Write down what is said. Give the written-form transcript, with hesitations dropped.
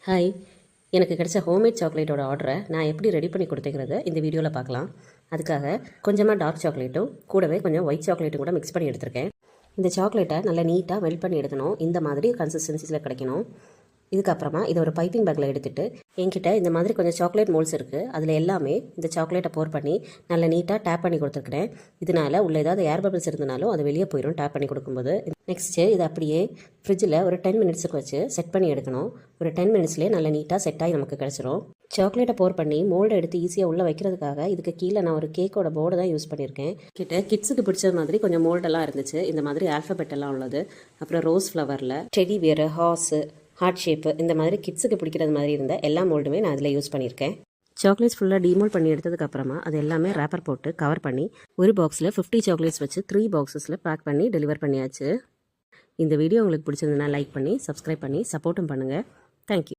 Hi, எனக்கு கிடைச்ச homemade சாக்லேட்டோட ஆர்டரை நான் எப்படி ரெடி பண்ணி கொடுத்துக்கிறத இந்த வீடியோவில் பார்க்கலாம். அதுக்காக கொஞ்சமாக டார்க் சாக்லேட்டும் கூடவே கொஞ்சம் ஒயிட் சாக்லேட்டும் கூட மிக்ஸ் பண்ணி எடுத்திருக்கேன். இந்த சாக்லேட்டை நல்லா நீட்டாக மெல்ட் பண்ணி எடுக்கணும். இந்த மாதிரி கன்சிஸ்டன்சியில் கிடைக்கணும். இதுக்கப்புறமா இதை ஒரு பைப்பிங் பேக்கில் எடுத்துகிட்டு என்கிட்ட இந்த மாதிரி கொஞ்சம் சாக்லேட் மோல்ஸ் இருக்குது. அதில் எல்லாமே இந்த சாக்லேட்டை போர் பண்ணி நல்லா நீட்டாக டேப் பண்ணி கொடுத்துருக்குறேன். இதனால் உள்ள ஏதாவது ஏர் பபிள்ஸ் இருந்தனாலும் அது வெளியே போயிடும் டேப் பண்ணி கொடுக்கும்போது. நெக்ஸ்ட்டு இதை அப்படியே ஃப்ரிட்ஜில் ஒரு 10 மினிட்ஸுக்கு வச்சு செட் பண்ணி எடுக்கணும். ஒரு 10 மினிட்ஸ்லேயே நல்லா நீட்டாக செட் ஆகி நமக்கு கிடச்சிரும். சாக்லேட்டை போர் பண்ணி மோல்டை எடுத்து ஈஸியாக உள்ளே வைக்கிறதுக்காக இதுக்கு கீழே நான் ஒரு கேக்கோட போர்டு தான் யூஸ் பண்ணியிருக்கேன். கிட்ஸுக்கு பிடிச்ச மாதிரி கொஞ்சம் மோல்டெல்லாம் இருந்துச்சு. இந்த மாதிரி ஆல்ஃபபெட் எல்லாம் உள்ளது. அப்புறம் ரோஸ் ஃப்ளவரில் teddy bear, horse, heart shape, இந்த மாதிரி கிட்ஸுக்கு பிடிக்கிறது மாதிரி இருந்த எல்லா மோல்டுமே நான் அதில் யூஸ் பண்ணியிருக்கேன். சாக்லேட்ஸ் ஃபுல்லாக டீமோல்ட் பண்ணி எடுத்ததுக்கப்புறமா அது எல்லாமே ரேப்பர் போட்டு கவர் பண்ணி ஒரு பாக்ஸில் 50 சாக்லேட்ஸ் வச்சு 3 பாக்ஸஸில் பேக் பண்ணி டெலிவர் பண்ணியாச்சு. இந்த வீடியோ உங்களுக்கு பிடிச்சிருந்ததுன்னா லைக் பண்ணி சப்ஸ்கிரைப் பண்ணி சப்போர்ட்டும் பண்ணுங்கள். தேங்க்யூ.